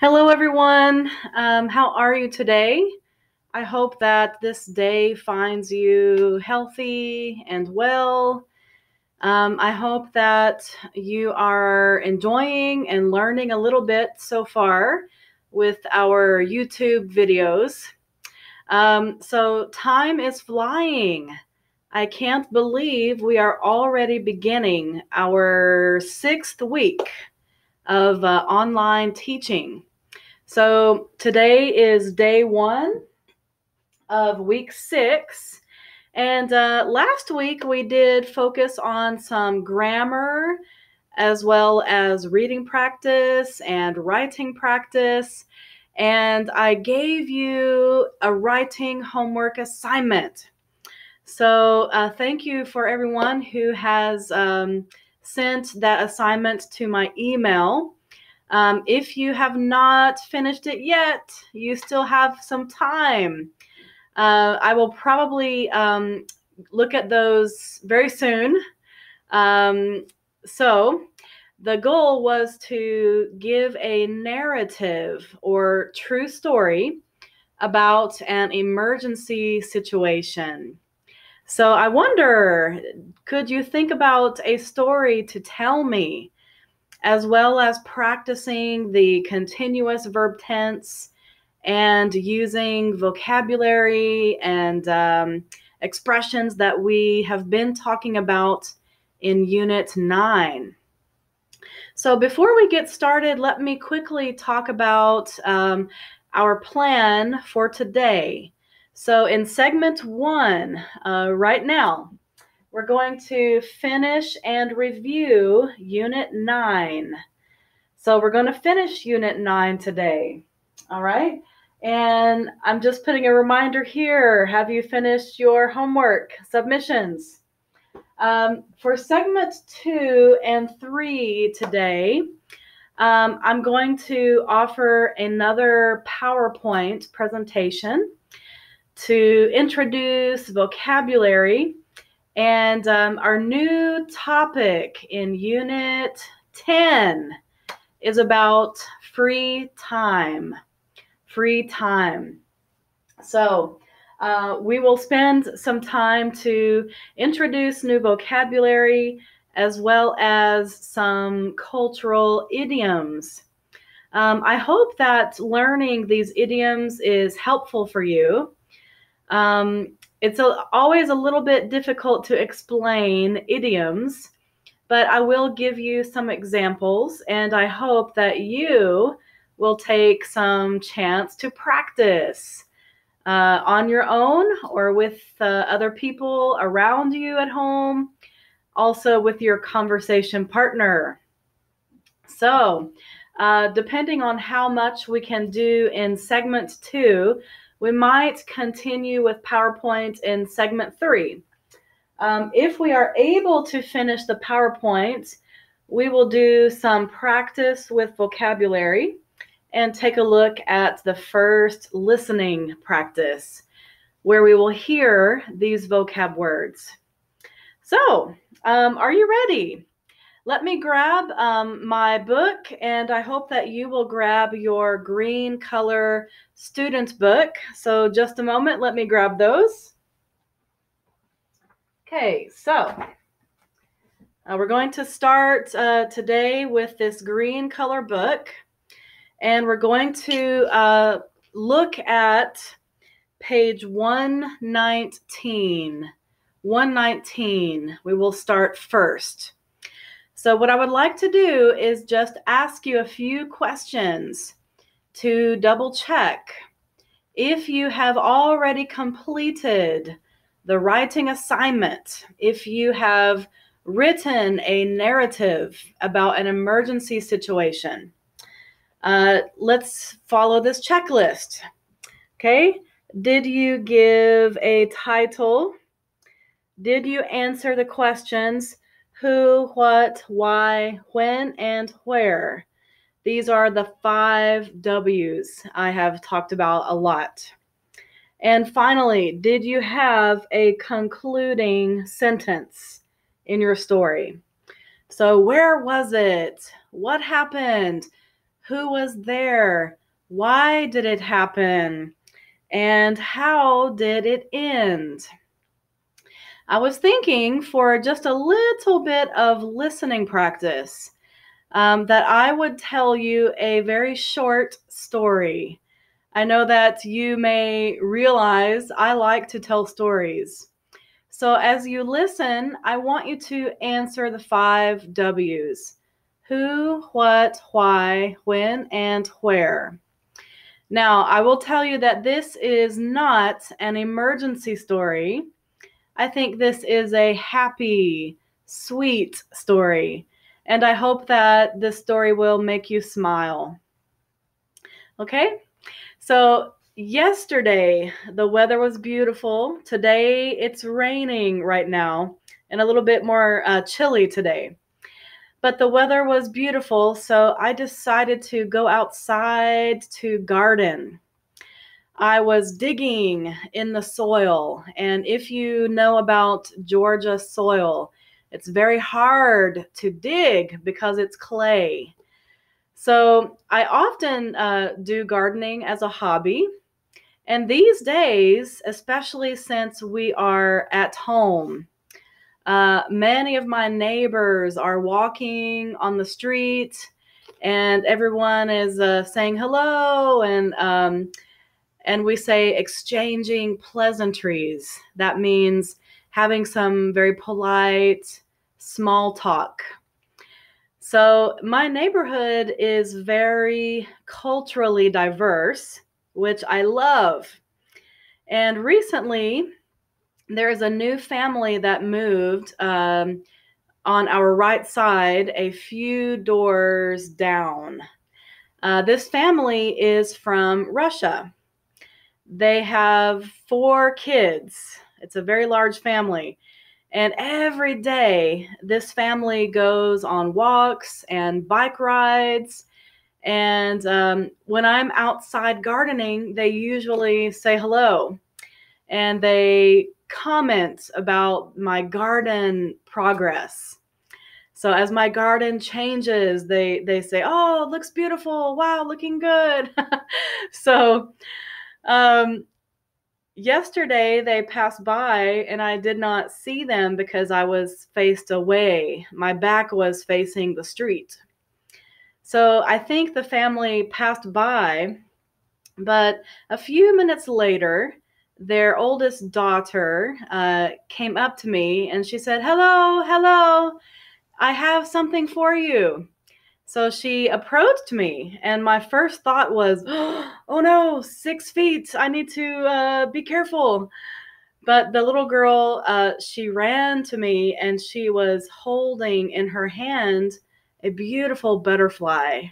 Hello, everyone. How are you today? I hope that this day finds you healthy and well. I hope that you are enjoying and learning a little bit so far with our YouTube videos. So time is flying. I can't believe we are already beginning our 6th week of online teaching. So today is day 1 of week 6. And last week we did focus on some grammar as well as reading practice and writing practice. And I gave you a writing homework assignment. So thank you for everyone who has sent that assignment to my email. If you have not finished it yet, you still have some time. I will probably look at those very soon. So the goal was to give a narrative or true story about an emergency situation. So I wonder, could you think about a story to tell me, as well as practicing the continuous verb tense and using vocabulary and expressions that we have been talking about in Unit 9. So before we get started, let me quickly talk about our plan for today. So in segment 1, right now, we're going to finish and review Unit 9. So we're going to finish Unit 9 today. All right? And I'm just putting a reminder here. Have you finished your homework submissions? For segment 2 and 3 today, I'm going to offer another PowerPoint presentation to introduce vocabulary. And our new topic in Unit 10 is about free time. Free time. So we will spend some time to introduce new vocabulary as well as some cultural idioms. I hope that learning these idioms is helpful for you. It's always a little bit difficult to explain idioms, but I will give you some examples, and I hope that you will take some chance to practice on your own or with other people around you at home, also with your conversation partner. So, depending on how much we can do in segment 2, we might continue with PowerPoint in segment 3. If we are able to finish the PowerPoint, we will do some practice with vocabulary and take a look at the first listening practice, where we will hear these vocab words. So, are you ready? Let me grab my book, and I hope that you will grab your green color student book. So just a moment, let me grab those. Okay, so we're going to start today with this green color book, and we're going to look at page 119. 119, we will start first. So what I would like to do is just ask you a few questions to double check if you have already completed the writing assignment, if you have written a narrative about an emergency situation. Let's follow this checklist. Okay, did you give a title? Did you answer the questions who, what, why, when, and where? These are the 5 W's I have talked about a lot. And finally, did you have a concluding sentence in your story? So where was it? What happened? Who was there? Why did it happen? And how did it end? I was thinking for just a little bit of listening practice that I would tell you a very short story. I know that you may realize I like to tell stories. So as you listen, I want you to answer the 5 W's. Who, what, why, when, and where. Now, I will tell you that this is not an emergency story. I think this is a happy, sweet story. And I hope that this story will make you smile. Okay? So yesterday, the weather was beautiful. Today, it's raining right now and a little bit more chilly today. But the weather was beautiful, so I decided to go outside to garden. I was digging in the soil, and if you know about Georgia soil, it's very hard to dig because it's clay. So I often do gardening as a hobby. And these days, especially since we are at home, many of my neighbors are walking on the street and everyone is saying hello and we say exchanging pleasantries. That means having some very polite small talk. So my neighborhood is very culturally diverse, which I love. And recently, there's a new family that moved on our right side, a few doors down. This family is from Russia. They have 4 kids. It's a very large family. And every day, this family goes on walks and bike rides. And when I'm outside gardening, they usually say hello. And they comment about my garden progress. So as my garden changes, they say, oh, it looks beautiful. Wow, looking good. So yesterday they passed by and I did not see them because I was faced away. My back was facing the street. So I think the family passed by, but a few minutes later, their oldest daughter came up to me and she said, hello, hello, I have something for you. So she approached me and my first thought was, oh no, 6 feet, I need to be careful. But the little girl, she ran to me and she was holding in her hand a beautiful butterfly.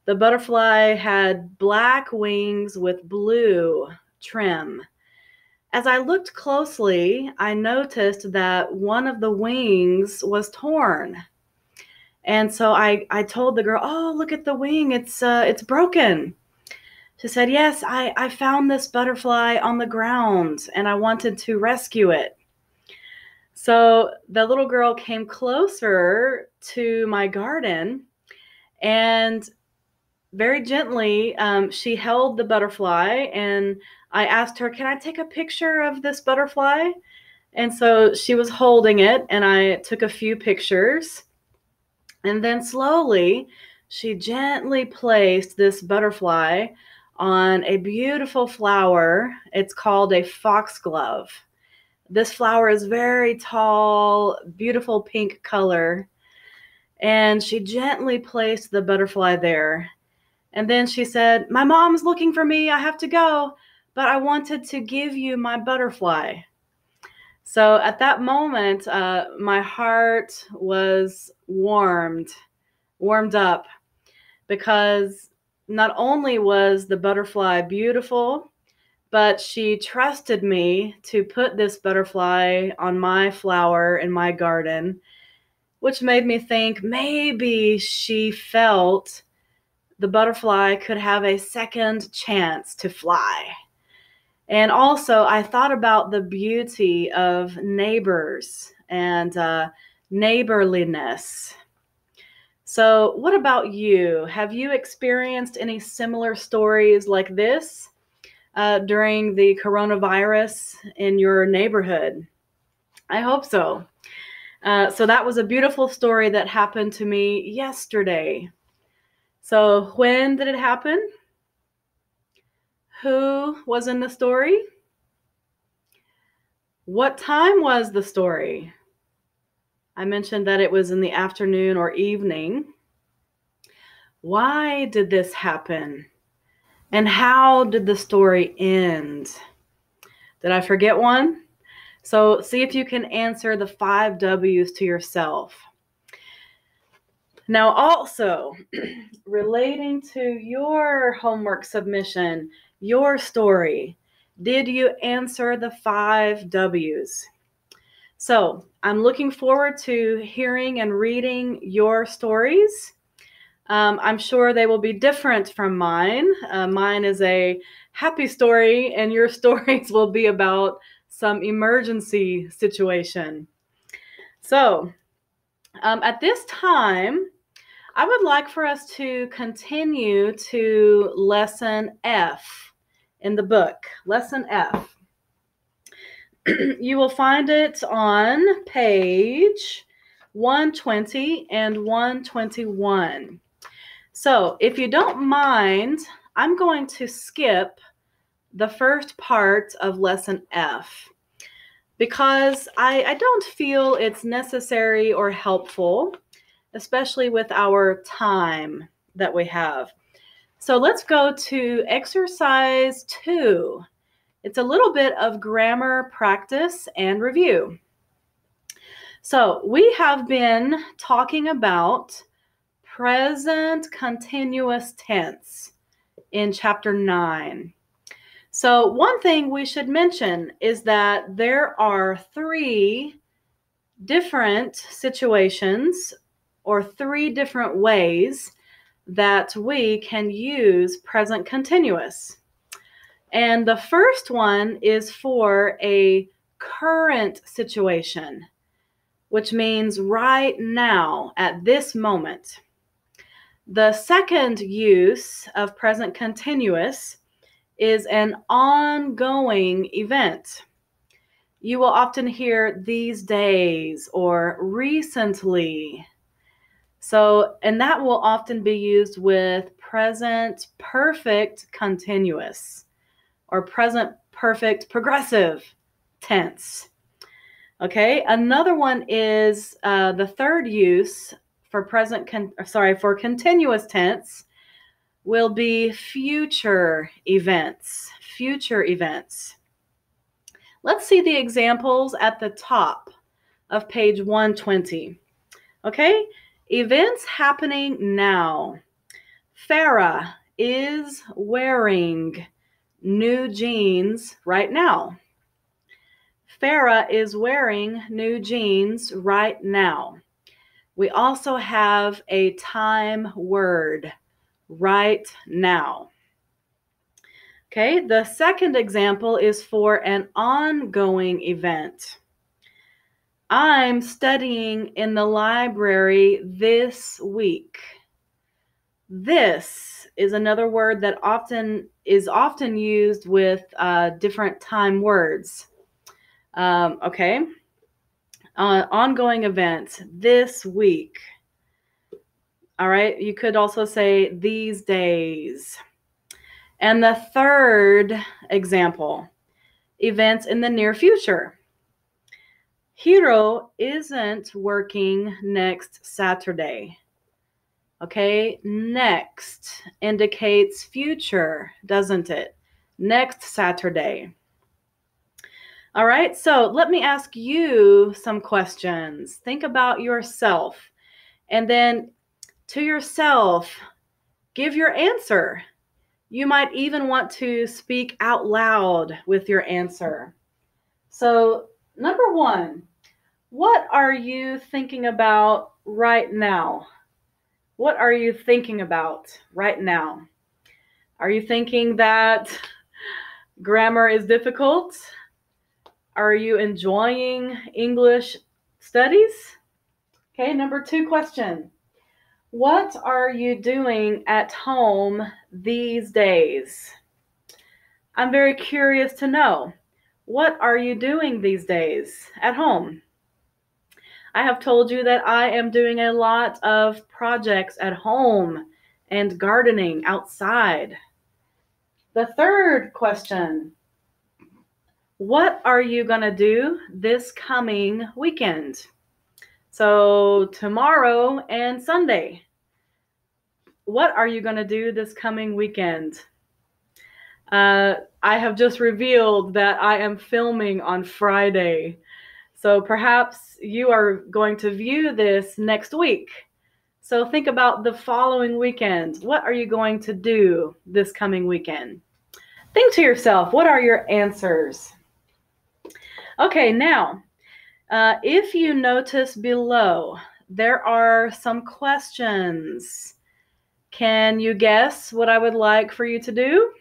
The butterfly had black wings with blue trim. As I looked closely, I noticed that one of the wings was torn. And so I told the girl, oh, look at the wing. It's broken. She said, yes, I found this butterfly on the ground and I wanted to rescue it. So the little girl came closer to my garden and very gently, she held the butterfly and I asked her, can I take a picture of this butterfly? And so she was holding it and I took a few pictures. And then slowly, she gently placed this butterfly on a beautiful flower. It's called a foxglove. This flower is very tall, beautiful pink color. And she gently placed the butterfly there. And then she said, my mom's looking for me. I have to go, but I wanted to give you my butterfly. So at that moment, my heart was warmed up because not only was the butterfly beautiful, but she trusted me to put this butterfly on my flower in my garden, which made me think maybe she felt the butterfly could have a second chance to fly. And also, I thought about the beauty of neighbors and neighborliness. So, what about you? Have you experienced any similar stories like this during the coronavirus in your neighborhood? I hope so. So that was a beautiful story that happened to me yesterday. So when did it happen? Who was in the story? What time was the story? I mentioned that it was in the afternoon or evening. Why did this happen? And how did the story end? Did I forget one? So see if you can answer the 5 W's to yourself. Now, also, relating to your homework submission, your story, did you answer the 5 W's? So, I'm looking forward to hearing and reading your stories. I'm sure they will be different from mine. Mine is a happy story, and your stories will be about some emergency situation. So, at this time, I would like for us to continue to lesson F in the book. Lesson F. You will find it on page 120 and 121. So if you don't mind, I'm going to skip the first part of lesson F because I don't feel it's necessary or helpful, especially with our time that we have. So let's go to exercise 2. It's a little bit of grammar practice and review. So we have been talking about present continuous tense in chapter 9. So one thing we should mention is that there are 3 different situations or 3 different ways that we can use present continuous. And the first one is for a current situation, which means right now, at this moment. The second use of present continuous is an ongoing event. You will often hear these days or recently. So, and that will often be used with present perfect continuous or present perfect progressive tense. Okay, another one is the third use for for continuous tense will be future events. Future events. Let's see the examples at the top of page 120. Okay, events happening now. Farah is wearing new jeans right now. Farah is wearing new jeans right now. We also have a time word, right now. Okay, the second example is for an ongoing event. I'm studying in the library this week. This is another word that is often used with different time words. Okay. Ongoing events this week. All right. You could also say these days. And the third example, events in the near future. Hiro isn't working next Saturday. Okay, next indicates future, doesn't it? Next Saturday. All right, so let me ask you some questions. Think about yourself, and then to yourself, give your answer. You might even want to speak out loud with your answer. So, number 1, what are you thinking about right now? What are you thinking about right now? Are you thinking that grammar is difficult? Are you enjoying English studies? Okay, number 2 question. What are you doing at home these days? I'm very curious to know. What are you doing these days at home? I have told you that I am doing a lot of projects at home and gardening outside. The third question, what are you going to do this coming weekend? So tomorrow and Sunday. What are you going to do this coming weekend? I have just revealed that I am filming on Friday. So perhaps you are going to view this next week. So think about the following weekend. What are you going to do this coming weekend? Think to yourself, what are your answers? Okay, now, if you notice below, there are some questions. Can you guess what I would like for you to do?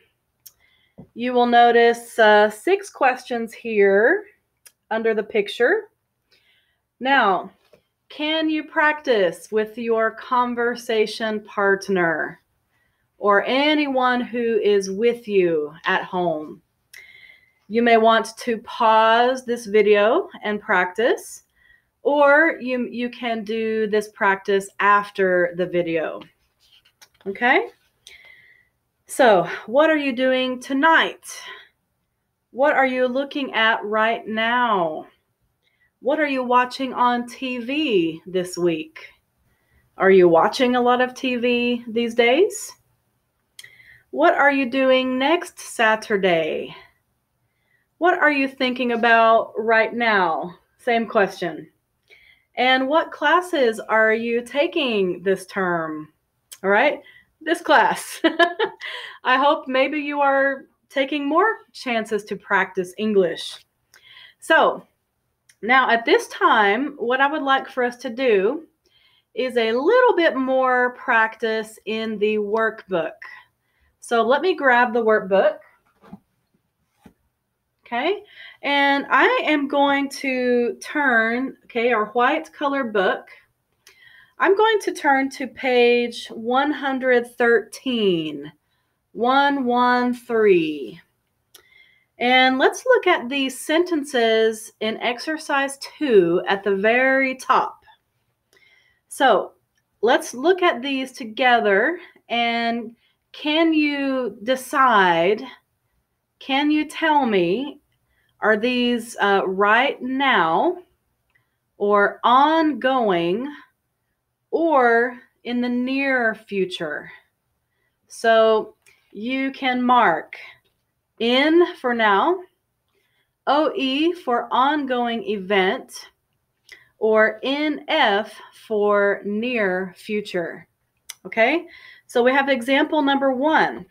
You will notice 6 questions here under the picture. Now, can you practice with your conversation partner or anyone who is with you at home? You may want to pause this video and practice, or you can do this practice after the video. Okay? So, what are you doing tonight? What are you looking at right now? What are you watching on TV this week? Are you watching a lot of TV these days? What are you doing next Saturday? What are you thinking about right now? Same question. And what classes are you taking this term? All right, this class. I hope maybe you are taking more chances to practice English. So now at this time, what I would like for us to do is a little bit more practice in the workbook. So let me grab the workbook. Okay, and I am going to turn, our white color book. I'm going to turn to page 113, 113. And let's look at these sentences in exercise 2 at the very top. So let's look at these together, and can you decide, can you tell me, are these right now or ongoing or in the near future? So you can mark N for now, OE for ongoing event, or NF for near future. Okay, so we have example number 1.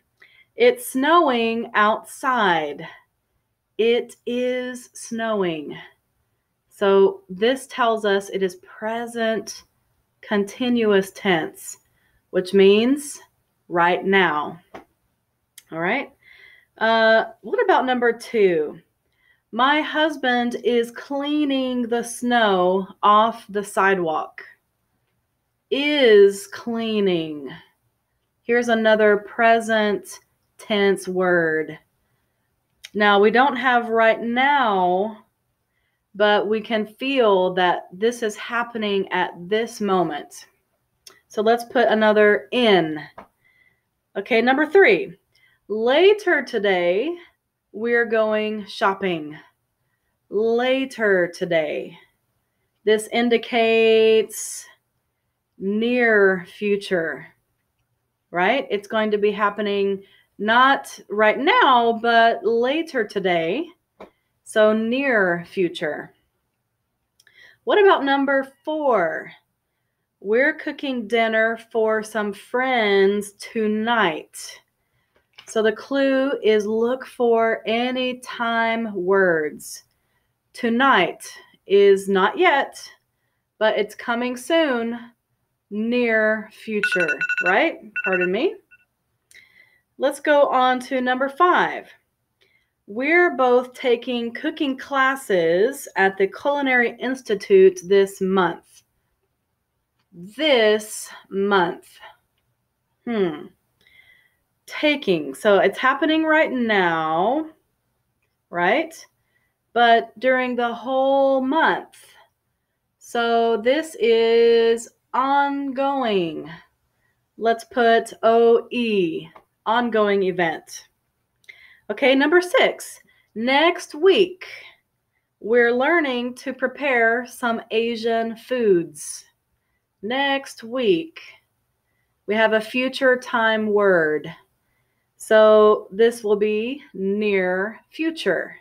It's snowing outside. It is snowing. So this tells us it is present continuous tense, which means right now. All right. What about number 2? My husband is cleaning the snow off the sidewalk. Is cleaning. Here's another present tense word. Now, we don't have right now, but we can feel that this is happening at this moment. So let's put another in. Okay, number 3. Later today, we're going shopping. Later today. This indicates near future, right? It's going to be happening not right now, but later today. So near future. What about number 4? We're cooking dinner for some friends tonight. So the clue is look for anytime words. Tonight is not yet, but it's coming soon. Near future, right? Pardon me. Let's go on to number 5. We're both taking cooking classes at the Culinary Institute this month. this month. Taking. So it's happening right now, right? But during the whole month. So this is ongoing. Let's put OE, ongoing event. Okay, number 6. Next week, we're learning to prepare some Asian foods. Next week, we have a future time word. So this will be near future.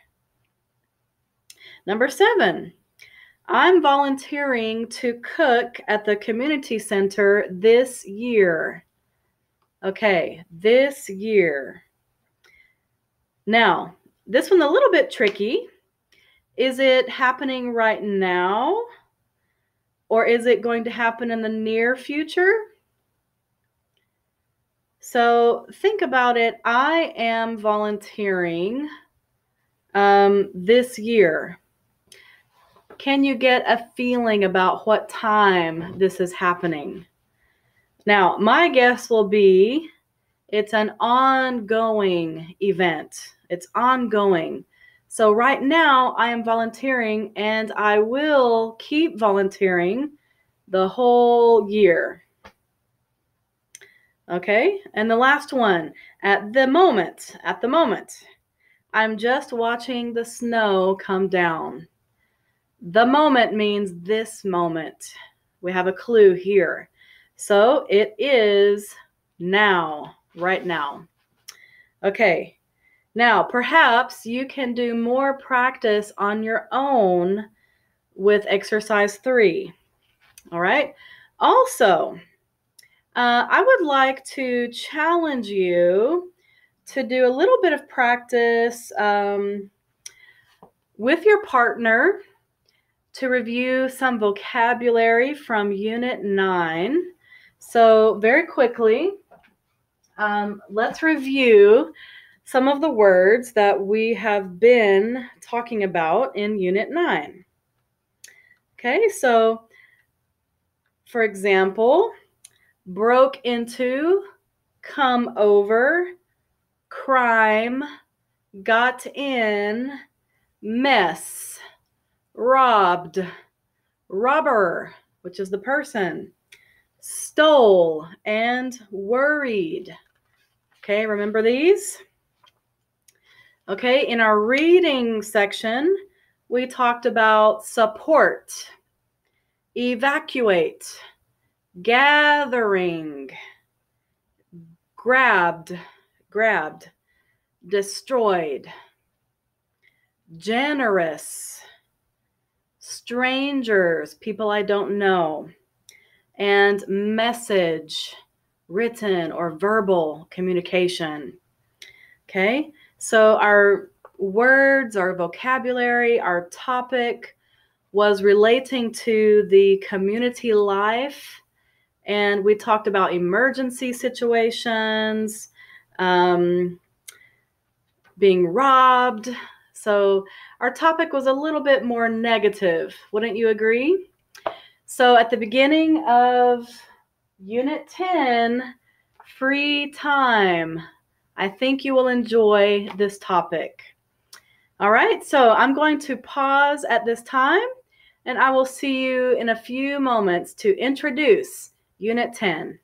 Number 7, I'm volunteering to cook at the community center this year. Okay, this year. Now, this one's a little bit tricky. Is it happening right now? Or is it going to happen in the near future? So think about it. I am volunteering this year. Can you get a feeling about what time this is happening? Now, my guess will be it's an ongoing event. It's ongoing. So right now I am volunteering and I will keep volunteering the whole year. Okay, and the last one, at the moment, I'm just watching the snow come down. The moment means this moment. We have a clue here. So it is now, right now. Okay, now perhaps you can do more practice on your own with exercise 3. All right, also, I would like to challenge you to do a little bit of practice with your partner to review some vocabulary from Unit 9. So very quickly, let's review some of the words that we have been talking about in Unit 9. Okay, so for example, broke into, come over, crime, got in, mess, robbed, robber, which is the person, stole, and worried. Okay, remember these? Okay, in our reading section, we talked about support, evacuate, gathering, grabbed, destroyed, generous, strangers, people I don't know, and message, written or verbal communication. Okay, so our words, our vocabulary, our topic was relating to the community life, and we talked about emergency situations, being robbed. So our topic was a little bit more negative. Wouldn't you agree? So at the beginning of Unit 10, free time, I think you will enjoy this topic. All right, so I'm going to pause at this time, and I will see you in a few moments to introduce Unit 10.